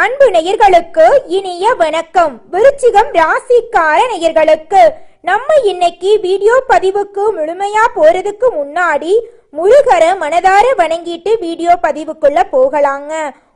அன்பு நேயர்களுக்கு இனிய வணக்கம். விருச்சிகம் ராசிக்கார நேயர்களுக்கு நம்ம இன்னைக்கு வீடியோ பதிவுக்கு முழுமையா போறதுக்கு முன்னாடி முருகரை மனதார வணங்கிட்டு வீடியோ பதிவுக்குள்ள போகலாங்க.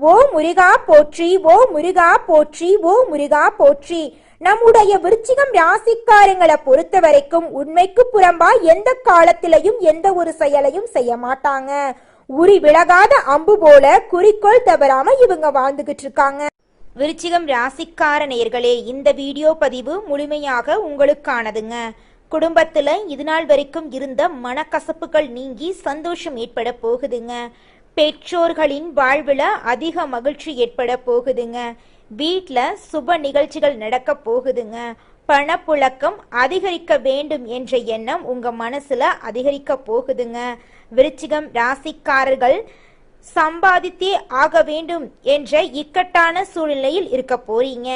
ஓ முருகா போற்றி, ஓ முருகா போற்றி, ஓ முருகா போற்றி. நம்முடைய விருச்சிகம் ராசிக்காரங்களை பொறுத்த வரைக்கும் உண்மைக்கு புறம்பா எந்த காலத்திலையும் எந்த ஒரு செயலையும் செய்ய மாட்டாங்க. உரி விலகாத அம்பு போல குறிக்கோள் தவறாம இவங்க வாழ்ந்துகிட்டு இருக்காங்க. விருச்சிகம் ராசிக்கார நேயர்களே, இந்த வீடியோ பதிவு முழுமையாக உங்களுக்கானதுங்க. குடும்பத்துல இதுநாள் வரைக்கும் இருந்த மனக்கசப்புகள் நீங்கி சந்தோஷம் ஏற்பட போகுதுங்க. பெற்றோர்களின் வாழ்வுல அதிக மகிழ்ச்சி ஏற்பட போகுதுங்க. வீட்ல சுப நிகழ்ச்சிகள் நடக்க போகுதுங்க. பணப்புழக்கம் அதிகரிக்க வேண்டும் என்ற எண்ணம் உங்க மனசுல அதிகரிக்க போகுதுங்க. விருச்சிகம் ராசிக்காரர்கள் சம்பாதித்தே ஆக வேண்டும் என்ற இக்கட்டான சூழ்நிலையில் இருக்க போறீங்க.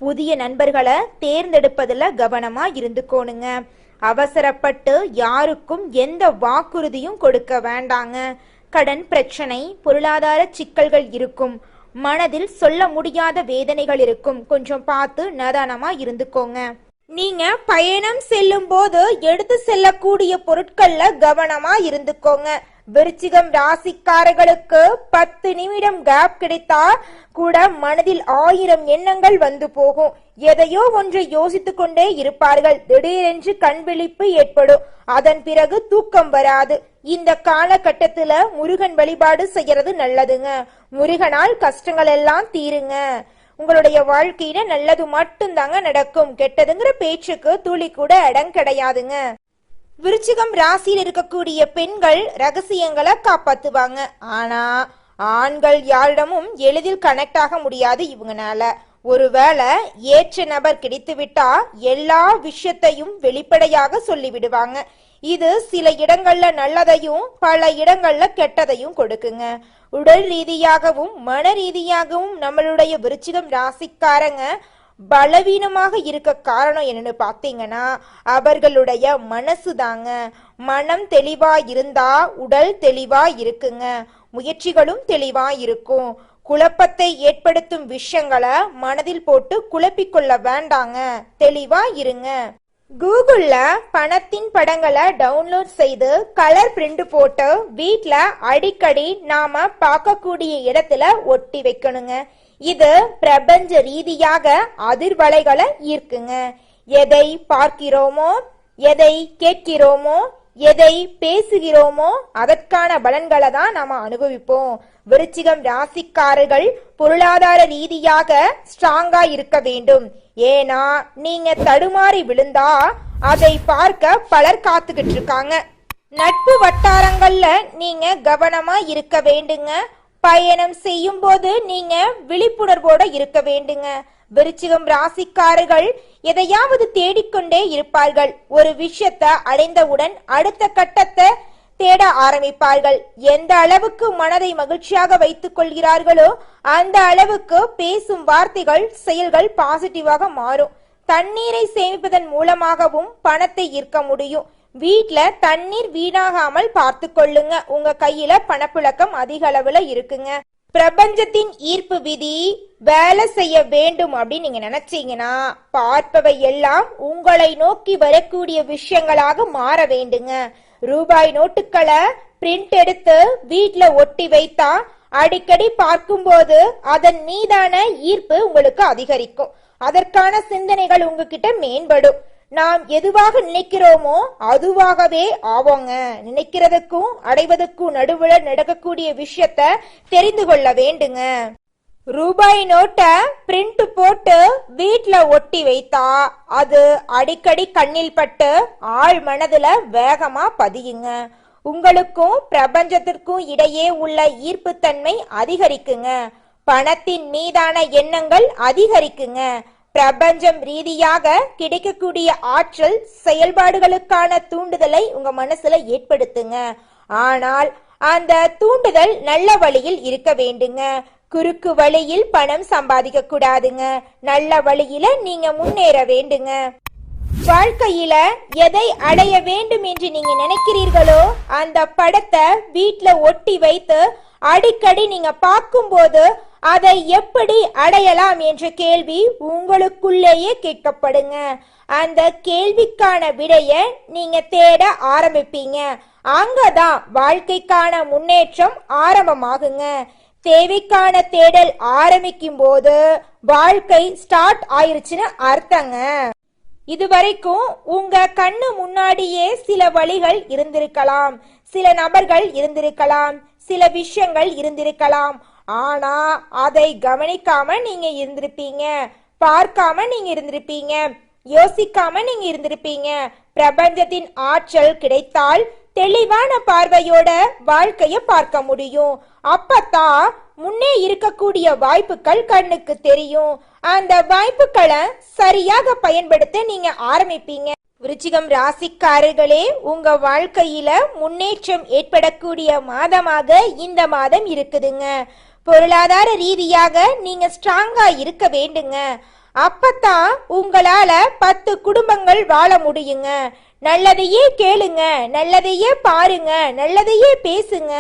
புதிய நண்பர்களை தேர்ந்தெடுப்பதில் கவனமா இருந்துக்கோணுங்க. அவசரப்பட்டு யாருக்கும் எந்த வாக்குறுதியும் கொடுக்க வேண்டாங்க. கடன் பிரச்சனை, பொருளாதார சிக்கல்கள் இருக்கும். மனதில் சொல்ல முடியாத வேதனைகள் இருக்கும். கொஞ்சம் பார்த்து நிதானமா இருந்துக்கோங்க. நீங்க பயணம் செல்லும் போது எடுத்து செல்லக்கூடிய பொருட்கள்ல கவனமா இருந்துக்கோங்க. விருச்சிகம் ராசிக்காரர்களுக்கு 10 நிமிடம் கேப் கிடைத்தா கூட மனதில் 1000 எண்ணங்கள் வந்து போகும். எதையோ ஒன்றை யோசித்து கொண்டே இருப்பார்கள். திடீரென்று கண் விழிப்பு ஏற்படும். அதன் பிறகு தூக்கம் வராது. இந்த காலகட்டத்துல முருகன் வழிபாடு செய்யறது நல்லதுங்க. முருகனால் கஷ்டங்கள் எல்லாம் தீருங்க. உங்களுடைய வாழ்க்கையில நல்லது மட்டும்தாங்க நடக்கும். கெட்டதுங்கிற பேச்சுக்கு துளி கூட இடம் கிடையாதுங்க. விருச்சிகம் ராசியில் இருக்கக்கூடிய பெண்கள் ரகசியங்களை காப்பாத்துவாங்க. ஆனா ஆண்கள் யாரிடமும் எளிதில் கனெக்ட் ஆக முடியாது இவங்கனால. ஒருவேளை ஏற்ற நபர் கிடைத்து விட்டா எல்லா விஷயத்தையும் வெளிப்படையாக சொல்லிவிடுவாங்க. இது சில இடங்கள்ல நல்லதையும் பல இடங்கள்ல கெட்டதையும் கொடுக்குங்க. உடல் ரீதியாகவும் மன ரீதியாகவும் நம்மளுடைய விருச்சிகம் ராசிக்காரங்க பலவீனமாக இருக்க காரணம் என்னன்னு பார்த்தீங்கன்னா அவர்களுடைய மனசு தாங்க. மனம் தெளிவா இருந்தா உடல் தெளிவா இருக்குங்க. முயற்சிகளும் தெளிவா இருக்கும். குழப்பத்தை ஏற்படுத்தும் விஷயங்களை மனதில் போட்டு குழப்பிக்கொள்ள வேண்டாங்க. தெளிவா இருங்க. கூகுள்ல பணத்தின் படங்களை டவுன்லோட் செய்து கலர் பிரிண்ட் போட்டு வீட்ல அடிக்கடி நாம பார்க்கக்கூடிய இடத்துல ஒட்டி வைக்கணுங்க. இது பிரபஞ்ச ரீதியாக அதிர்வலைகளை ஈர்க்குங்க. எதை பார்க்கிறோமோ, எதை கேட்கிறோமோ, எதை பேசுகிறோமோ அதற்கான பலன்களை தான் நாம அனுபவிப்போம். விருச்சிகம் ராசிக்காரர்கள் பொருளாதார ரீதியாக ஸ்ட்ராங்கா இருக்க வேண்டும். ஏன்னா நீங்க தடுமாறி விழுந்தா அதை பார்க்க பலர் காத்துக்கிட்டு இருக்காங்க. நட்பு வட்டாரங்கள்ல நீங்க கவனமா இருக்க வேண்டுங்க. பயணம் செய்யும் போது நீங்க விழிப்புணர்வோட இருக்க வேண்டுங்க. விருச்சிகம் ராசிக்காரர்கள் எதையாவது தேடிக்கொண்டே இருப்பார்கள். ஒரு விஷயத்தை அடைந்தவுடன் அடுத்த கட்டத்தை தேட ஆரம்பிப்பார்கள். எந்த அளவுக்கு மனதை மகிழ்ச்சியாக வைத்துக் கொள்கிறார்களோ அந்த அளவுக்கு பேசும் வார்த்தைகள் செயல்கள் பாசிட்டிவாக மாறும். தண்ணீரை சேமிப்பதன் மூலமாகவும் பணத்தை ஈர்க்க முடியும். வீட்ல தண்ணீர் வீணாகாமல் பார்த்து கொள்ளுங்க. உங்க கையில பணப்புழக்கம் அதிக அளவுல இருக்குங்க. பிரபஞ்சத்தின் ஈர்ப்பு விதி வேலை செய்ய வேண்டும் அப்படின்னு நீங்க நினைச்சீங்கன்னா பார்ப்பவை எல்லாம் உங்களை நோக்கி வரக்கூடிய விஷயங்களாக மாற வேண்டுங்க. ரூபாய் நோட்டுகளை பிரிண்ட் எடுத்து வீட்ல ஒட்டி வைத்தா அடிக்கடி பார்க்கும்போது அதன் மீதான ஈர்ப்பு உங்களுக்கு அதிகரிக்கும். அதற்கான சிந்தனைகள் உங்ககிட்ட மேம்படும். நாம் எதுவாக நினைக்கிறோமோ அதுவாகவே ஆவோங்க. நினைக்கிறதுக்கும் அடைவதற்கும் நடுவுல நடக்கக்கூடிய விஷயத்த தெரிந்து கொள்ள வேண்டுங்க. ரூபாய் நோட்டை பிரிண்ட் போட்டு வீட்ல ஒட்டி வைத்தா அது அடிக்கடி கண்ணில் பட்டு ஆழ் மனதுல வேகமா பதியுங்க. உங்களுக்கும் பிரபஞ்சத்திற்கும் இடையே உள்ள ஈர்ப்பு தன்மை அதிகரிக்குங்க. பணத்தின் மீதான எண்ணங்கள் அதிகரிக்குங்க. பிரபஞ்சம் ரீதியாக கிடைக்கக்கூடிய ஆற்றல் செயல்பாடுகளுக்கான தூண்டுதலை உங்க மனசுல ஏற்படுத்துங்க. ஆனால் அந்த தூண்டுதல் நல்ல வழியில் இருக்க வேண்டுங்க. குறுக்கு வழியில் பணம் சம்பாதிக்க கூடாதுங்க. நல்ல வழியில நீங்க முன்னேற வேண்டுங்க. வாழ்க்கையில எதை அடைய வேண்டும் என்று நீங்க நினைக்கிறீர்களோ அந்த படத்தை வீட்ல ஒட்டி வைத்து அடிக்கடி நீங்க பார்க்கும்போது அதை எப்படி அடையலாம் என்ற கேள்வி உங்களுக்குள்ளேயே கேட்கப்படுங்க. அந்த கேள்விக்கான விடைய நீங்க தேட ஆரம்பிப்பீங்க. அங்கதான் வாழ்க்கைக்கான முன்னேற்றம் ஆரம்பமாகுங்க. தேவைக்கான தேடல் ஆரம்பிக்கும் போது வாழ்க்கை ஸ்டார்ட் ஆயிருச்சுன்னு அர்த்தங்க. இதுவரைக்கும் உங்க கண்ணு முன்னாடியே சில வழிகள் இருந்திருக்கலாம், சில நபர்கள் இருந்திருக்கலாம், சில விஷயங்கள் இருந்திருக்கலாம். ஆனா அதை கவனிக்காம நீங்க இருந்திருப்பீங்க, பார்க்காம நீங்க இருந்திருப்பீங்க, யோசிக்காம நீங்க இருந்திருப்பீங்க. பிரபஞ்சத்தின் ஆற்றல் கிடைத்தால் தெளிவான பார்வையோட வாழ்க்கைய பார்க்க முடியும். அப்பதான் முன்னே இருக்கக்கூடிய வாய்ப்புகள் கண்ணுக்கு தெரியும். அந்த வாய்ப்புகளை சரியாக பயன்படுத்த நீங்க ஆரம்பிப்பீங்க. விருச்சிகம் ராசிக்காரர்களே, உங்க வாழ்க்கையில முன்னேற்றம் ஏற்படக்கூடிய மாதமாக இந்த மாதம் இருக்குதுங்க. பொருளாதார ரீதியாக நீங்க ஸ்ட்ராங்கா இருக்க வேண்டுங்க. அப்பதான் உங்களால 10 குடும்பங்கள் வாழ முடியுங்க. நல்லதையே கேளுங்க, நல்லதையே பாருங்க, நல்லதையே பேசுங்க.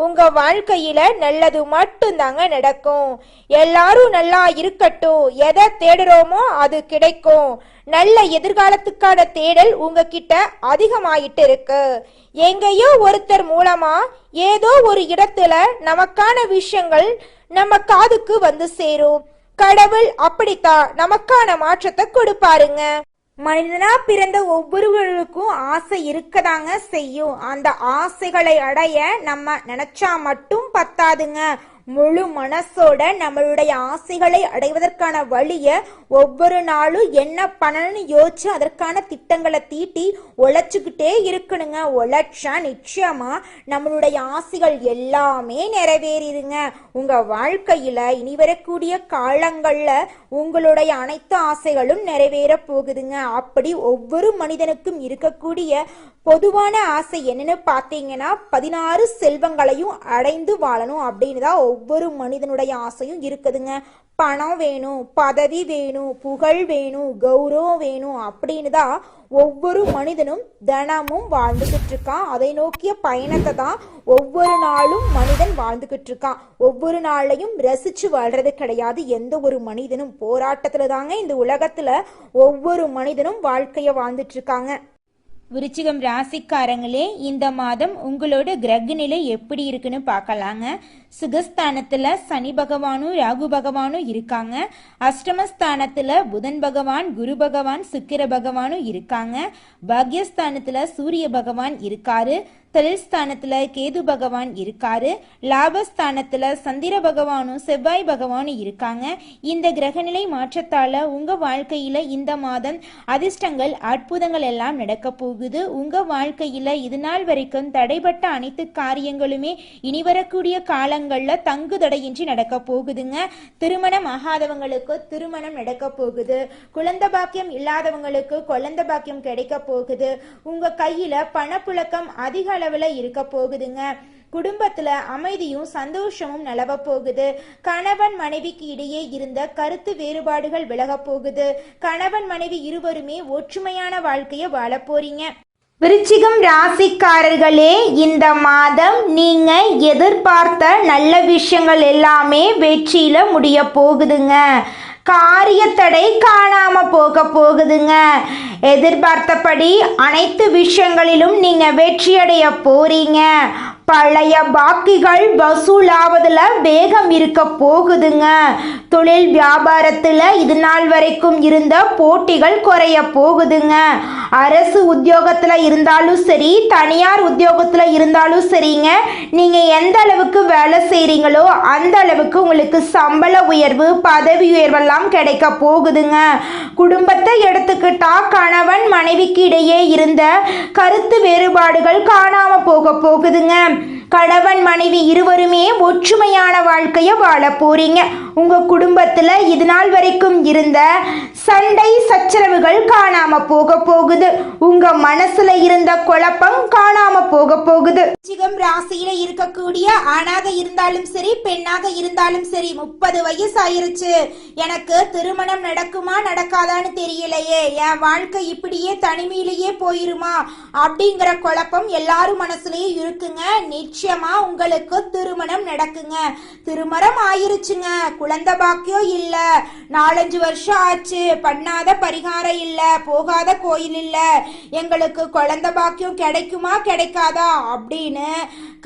உங்க வாழ்க்கையில நல்லது மட்டும்தாங்க நடக்கும். எல்லாரும் நல்லா இருக்கட்டும், எதை தேடுறோமோ அது கிடைக்கும். நல்ல எதிர்காலத்துக்கான தேடல் உங்ககிட்ட அதிகமாயிட்டு இருக்கு. எங்கேயோ ஒருத்தர் மூலமா ஏதோ ஒரு இடத்துல நமக்கான விஷயங்கள் நம்ம காதுக்கு வந்து சேரும். கடவுள் அப்படித்தான் நமக்கான மாற்றத்தை கொடுப்பாருங்க. மனிதனா பிறந்த ஒவ்வொருவருக்கும் ஆசை இருக்கதாங்க செய்யும். அந்த ஆசைகளை அடைய நம்ம நினைச்சா மட்டும் பத்தாதுங்க. முழு மனசோட நம்மளுடைய ஆசைகளை அடைவதற்கான வழிய ஒவ்வொரு நாளும் என்ன பண்ணணும்னு யோசிச்சு அதற்கான திட்டங்களை தீட்டி உழைச்சுக்கிட்டே இருக்கணுங்க. உழைச்சா நிச்சயமா நம்மளுடைய ஆசைகள் எல்லாமே நிறைவேறிடுங்க. உங்க வாழ்க்கையில இனி வரக்கூடிய காலங்கள்ல உங்களுடைய அனைத்து ஆசைகளும் நிறைவேற போகுதுங்க. அப்படி ஒவ்வொரு மனிதனுக்கும் இருக்கக்கூடிய பொதுவான ஆசை என்னன்னு பார்த்தீங்கன்னா 16 செல்வங்களையும் அடைந்து வாழணும் அப்படின்னு தான் ஒவ்வொரு மனிதனுடைய ஆசையும் இருக்குதுங்க. பணம் வேணும், பதவி வேணும், புகழ் வேணும், கௌரவம் வேணும் அப்படின்னு தான் ஒவ்வொரு மனிதனும் தினமும் வாழ்ந்துகிட்டு இருக்கான். அதை நோக்கிய பயணத்தை தான் ஒவ்வொரு நாளும் மனிதன் வாழ்ந்துகிட்டு இருக்கான். ஒவ்வொரு நாளையும் ரசிச்சு வாழ்றது கிடையாது. எந்த ஒரு மனிதனும் போராட்டத்துல தாங்க இந்த உலகத்துல ஒவ்வொரு மனிதனும் வாழ்க்கைய வாழ்ந்துட்டு இருக்காங்க. விருச்சிகம் ராசிக்காரங்களே, இந்த மாதம் உங்களோட கிரக நிலை எப்படி இருக்குன்னு பார்க்கலாங்க. சுகஸ்தானத்துல சனி பகவானும் ராகு பகவானும் இருக்காங்க. அஷ்டமஸ்தானத்துல புதன் பகவான், குரு பகவான், சுக்கிர பகவானும் இருக்காங்க. பாக்யஸ்தானத்துல சூரிய பகவான் இருக்காரு. தொழில் ஸ்தானத்துல கேது பகவான் இருக்காரு. லாபஸ்தானத்துல சந்திர பகவானும் செவ்வாய் பகவானும் இருக்காங்க. இந்த கிரகநிலை மாற்றத்தால உங்க வாழ்க்கையில இந்த மாதம் அதிர்ஷ்டங்கள், அற்புதங்கள் எல்லாம் நடக்க போகுது. உங்க வாழ்க்கையில இது நாள் வரைக்கும் தடைப்பட்ட அனைத்து காரியங்களுமே இனி வரக்கூடிய காலங்கள்ல தங்கு தடையின்றி நடக்க போகுதுங்க. திருமணம் ஆகாதவங்களுக்கு திருமணம் நடக்க போகுது. குழந்தை பாக்கியம் இல்லாதவங்களுக்கு குழந்தை பாக்கியம் கிடைக்க போகுது. உங்க கையில பணப்புழக்கம் அதிக அளவுல இருக்க போகுதுங்க. குடும்பத்துல அமைதியும் சந்தோஷமும் நிலவ போகுது. கணவன் மனைவிக்கு இடையே இருந்த கருத்து வேறுபாடுகள் விலக போகுது. கணவன் மனைவி இருவருமே ஒற்றுமையான வாழ்க்கைய வாழ போறீங்க. விருச்சிகம் ராசிக்காரர்களே, இந்த மாதம் நீங்க எதிர்பார்த்த நல்ல விஷயங்கள் எல்லாமே வெற்றியில முடிய போகுதுங்க. காரியத்தடை காணாம போகுதுங்க. எதிர்பார்த்தபடி அனைத்து விஷயங்களிலும் நீங்க வெற்றியடைய போறீங்க. பழைய பாக்கிகள் வசூலாவதுல வேகம் இருக்க போகுதுங்க. தொழில் வியாபாரத்துல இது நாள் வரைக்கும் இருந்த போட்டிகள் குறைய போகுதுங்க. அரசு உத்தியோகத்துல இருந்தாலும் சரி, தனியார் உத்தியோகத்துல இருந்தாலும் சரிங்க, நீங்க எந்த அளவுக்கு வேலை செய்றீங்களோ அந்த அளவுக்கு உங்களுக்கு சம்பள உயர்வு, பதவி உயர்வெல்லாம் கிடைக்க போகுதுங்க. குடும்பத்தை எடுத்துக்கிட்டா கணவன் மனைவிக்கு இடையே இருந்த கருத்து வேறுபாடுகள் காணாம போகுதுங்க. கணவன் மனைவி இருவருமே ஒற்றுமையான வாழ்க்கைய வாழ போறீங்க. உங்க குடும்பத்துல இது நாள் வரைக்கும் இருந்த சண்டை சச்சரவுகள் காணாம போகுது. உங்க மனசுல இருந்த குழப்பம் காணாம போகுது. விருச்சிகம் ராசியில இருக்கக்கூடிய ஆணாக இருந்தாலும் சரி, பெண்ணாக இருந்தாலும் சரி, 30 வயசு ஆயிருச்சு, எனக்கு திருமணம் நடக்குமா நடக்காதான்னு தெரியலையே, என் வாழ்க்கை இப்படியே தனிமையிலேயே போயிருமா அப்படிங்கிற குழப்பம் எல்லாரும் மனசுலயே இருக்குங்க. நிச்சயமா உங்களுக்கு திருமணம் நடக்குங்க. திருமணம் ஆயிருச்சுங்க, குழந்தை பாக்கியம் இல்ல, 4-5 வருஷம் ஆச்சு, பண்ணாத பரிகாரம் இல்ல, போகாத கோயில் இல்ல, எங்களுக்கு குழந்தை பாக்கியம் கிடைக்குமா கிடைக்காதா அப்படின்னு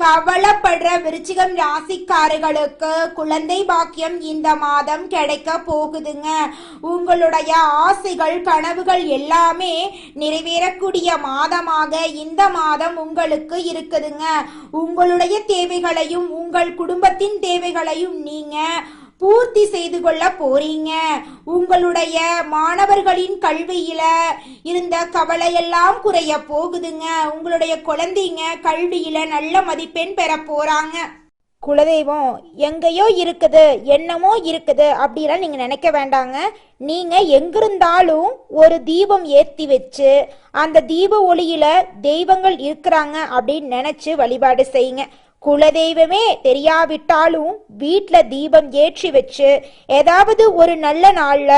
கவலைப்படுற விருச்சிகம் ராசிக்காரர்களுக்கு குழந்தை பாக்கியம் இந்த மாதம் கிடைக்க போகுதுங்க. உங்களுடைய ஆசைகள் கனவுகள் எல்லாமே நிறைவேறக்கூடிய மாதமாக இந்த மாதம் உங்களுக்கு இருக்குதுங்க. உங்களுடைய தேவைகளையும் உங்கள் குடும்பத்தின் தேவைகளையும் நீங்க பூர்த்தி செய்து கொள்ள போறீங்க. உங்களுடைய மாணவர்களின் கல்வியில இருந்த கவலையெல்லாம் குறைய போகுதுங்க. உங்களுடைய குழந்தைங்க கல்வியில நல்ல மதிப்பெண் பெற போறாங்க. குலதெய்வம் எங்கேயோ இருக்குது, என்னமோ இருக்குது அப்படிலாம் நீங்க நினைக்க வேண்டாங்க. நீங்க எங்கிருந்தாலும் ஒரு தீபம் ஏத்தி வச்சு அந்த தீப ஒளியில தெய்வங்கள் இருக்கிறாங்க அப்படின்னு நினைச்சு வழிபாடு செய்யுங்க. குலதெய்வமே தெரியாவிட்டாலும் வீட்டுல தீபம் ஏற்றி வச்சு ஏதாவது ஒரு நல்ல நாள்ல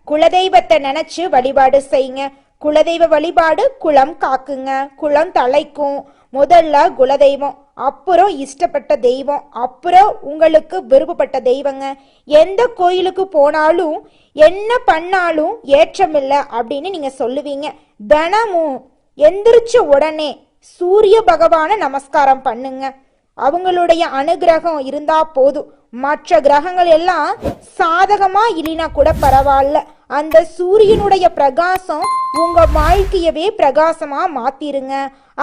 குலதெய்வத்தை நினைச்சு வழிபாடு செய்யுங்க. குலதெய்வ வழிபாடு குலம் காக்குங்க, குலம் தலைக்கும். முதல்ல குலதெய்வம், அப்புறம் இஷ்டப்பட்ட தெய்வம், அப்புறம் உங்களுக்கு விருப்பப்பட்ட தெய்வங்க. எந்த கோயிலுக்கு போனாலும் என்ன பண்ணாலும் ஏற்றமில்லை அப்படின்னு நீங்க சொல்லுவீங்க. தினமும் எந்திரிச்ச உடனே சூரிய பகவான நமஸ்காரம் பண்ணுங்க. அவங்களுடைய அனுகிரகம் இருந்தா போதும். மற்ற கிரகங்கள் எல்லாம் சாதகமா இல்லைனா கூட பரவாயில்ல, அந்த சூரியனுடைய பிரகாசம் உங்க வாழ்க்கையவே பிரகாசமா மாத்திருங்க.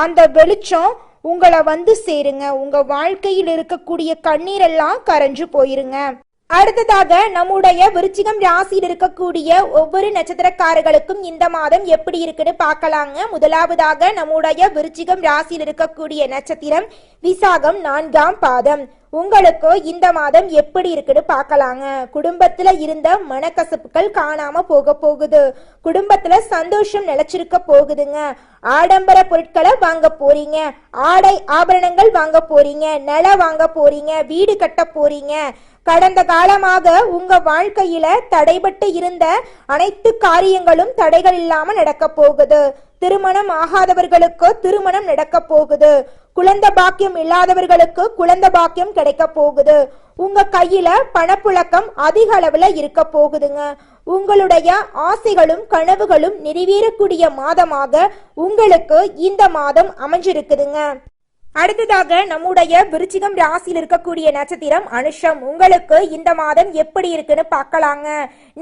அந்த வெளிச்சம் உங்களை வந்து சேருங்க. உங்க வாழ்க்கையில் இருக்கக்கூடிய கண்ணீர் எல்லாம் கரைஞ்சு போயிருங்க. அடுத்ததாக நம்முடைய விருச்சிகம் ராசியில் இருக்கக்கூடிய ஒவ்வொரு நட்சத்திரக்காரர்களுக்கும் இந்த மாதம் எப்படி இருக்குன்னு பார்க்கலாங்க. முதலாவதாக நம்முடைய விருச்சிகம் ராசியில் இருக்கக்கூடிய நட்சத்திரம் விசாகம் 4ஆம் பாதம். உங்களுக்கு இந்த மாதம் எப்படி இருக்குன்னு பார்க்கலாங்க. குடும்பத்துல இருந்த மனக்கசப்புகள் காணாம போக போகுது. குடும்பத்துல சந்தோஷம் நிலைச்சிருக்க போகுதுங்க. ஆடம்பர பொருட்களை வாங்க போறீங்க, ஆடை ஆபரணங்கள் வாங்க போறீங்க, நிலம் வாங்க போறீங்க, வீடு கட்ட போறீங்க. கடந்த காலமாக உங்க வாழ்க்கையில தடைபட்டு இருந்த அனைத்து காரியங்களும் தடைகள் இல்லாம நடக்க போகுது. திருமணம் ஆகாதவர்களுக்கு திருமணம் நடக்க போகுது. குழந்தை பாக்கியம் இல்லாதவர்களுக்கு குழந்தை பாக்கியம் கிடைக்க போகுது. உங்க கையில பணப்புழக்கம் அதிக அளவுல இருக்க போகுதுங்க. உங்களுடைய ஆசைகளும் கனவுகளும் நிறைவேறக்கூடிய மாதமாக உங்களுக்கு இந்த மாதம் அமைஞ்சிருக்குதுங்க. அடுத்ததாக நம்முடைய விருச்சிகம் ராசியில் இருக்கக்கூடிய நட்சத்திரம் அனுஷம். உங்களுக்கு இந்த மாதம் எப்படி இருக்குன்னு பார்க்கலாங்க.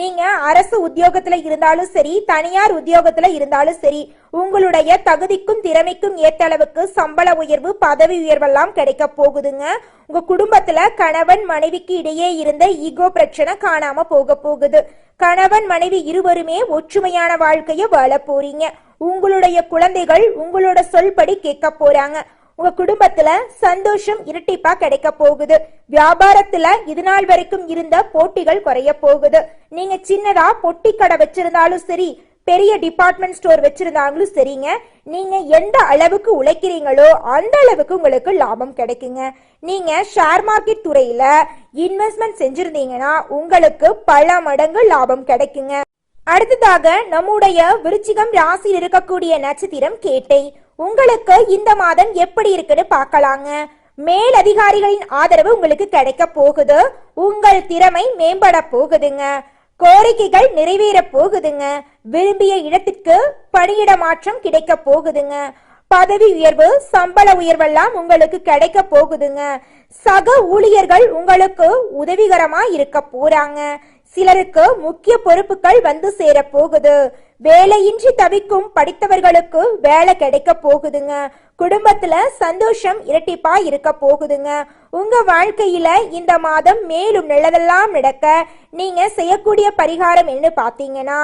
நீங்க அரசு உத்தியோகத்துல இருந்தாலும் சரி, தனியார் உத்தியோகத்துல இருந்தாலும் சரி, உங்களுடைய தகுதிக்கும் திறமைக்கும் ஏற்ற அளவுக்கு சம்பள உயர்வு, பதவி உயர்வெல்லாம் கிடைக்க போகுதுங்க. உங்க குடும்பத்துல கணவன் மனைவிக்கு இடையே இருந்த ஈகோ பிரச்சனை காணாம போக போகுது. கணவன் மனைவி இருவருமே ஒற்றுமையான வாழ்க்கைய வாழ போறீங்க. உங்களுடைய குழந்தைகள் உங்களோட சொல்படி கேட்க போறாங்க. உங்க குடும்பத்துல சந்தோஷம் இரட்டிப்பா கிடைக்க போகுது. வியாபாரத்துல இது நாள் வரைக்கும் இருந்த போட்டிகள் குறைய போகுது. நீங்க சின்னதா பொட்டி கடை வச்சிருந்தாலும் சரி, பெரிய டிபார்ட்மெண்ட் ஸ்டோர் வச்சிருந்தாலும் சரிங்க, நீங்க எந்த அளவுக்கு உழைக்கிறீங்களோ அந்த அளவுக்கு உங்களுக்கு லாபம் கிடைக்குங்க. நீங்க ஷேர் மார்க்கெட் துறையில இன்வெஸ்ட்மெண்ட் செஞ்சிருந்தீங்கன்னா உங்களுக்கு பல மடங்கு லாபம் கிடைக்குங்க. அடுத்ததாக நம்முடைய விருச்சிகம் ராசியில் இருக்கக்கூடிய நட்சத்திரம் கேட்டை. உங்களுக்கு இந்த மாதம் எப்படி இருக்குன்னு பார்க்கலாங்க. மேல் அதிகாரிகளின் ஆதரவு உங்களுக்கு கிடைக்க போகுது. உங்கள் திறமை மேம்பட போகுதுங்க. கோரிக்கைகள் நிறைவேற போகுதுங்க. விரும்பிய இடத்திற்கு பணியிட மாற்றம் கிடைக்க போகுதுங்க. பதவி உயர்வு, சம்பள உயர்வெல்லாம் உங்களுக்கு கிடைக்க போகுதுங்க. சக ஊழியர்கள் உங்களுக்கு உதவிகரமா இருக்க போறாங்க. சிலருக்கு முக்கிய பொறுப்புகள் வந்து சேர போகுது. வேலையின்றி தவிக்கும் படித்தவர்களுக்கு வேலை கிடைக்க போகுதுங்க. குடும்பத்துல சந்தோஷம் இரட்டிப்பா இருக்க போகுதுங்க. உங்க வாழ்க்கையில இந்த மாதம் மேலும் நல்லதெல்லாம் நடக்க நீங்க செய்யக்கூடிய பரிகாரம் என்ன பாத்தீங்கன்னா,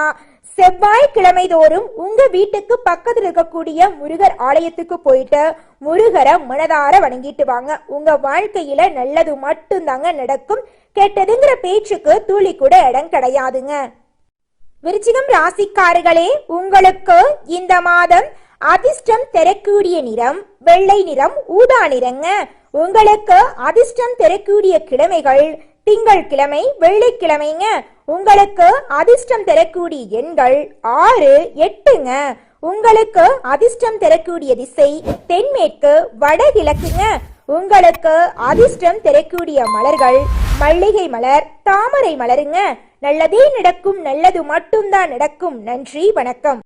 செவ்வாய்க்கிழமை தோறும் உங்க வீட்டுக்கு பக்கத்துல இருக்கக்கூடிய முருகர் ஆலயத்துக்கு போயிட்டு முருகரை மனதார வணங்கிட்டு வாங்க. உங்க வாழ்க்கையில நல்லது மட்டும்தாங்க நடக்கும். கெட்டதுங்கிற பேச்சுக்கு துளி கூட இடம் கிடையாதுங்க. விருச்சிகம் ராசிக்காரர்களே, உங்களுக்கு இந்த மாதம் அதிர்ஷ்டம் தரக்கூடிய நிறம் வெள்ளை நிறம், ஊதா நிறங்க. உங்களுக்கு அதிர்ஷ்டம் தரக்கூடிய கிழமைகள் திங்கட்கிழமை, வெள்ளிக்கிழமைங்க. உங்களுக்கு அதிர்ஷ்டம் தரக்கூடிய எண்கள் 6, 8ங்க. உங்களுக்கு அதிர்ஷ்டம் தரக்கூடிய திசை தென்மேற்கு, வடகிழக்குங்க. உங்களுக்கு அதிர்ஷ்டம் தரக்கூடிய மலர்கள் மல்லிகை மலர், தாமரை மலருங்க. நல்லதே நடக்கும், நல்லது மட்டும்தான் நடக்கும். நன்றி, வணக்கம்.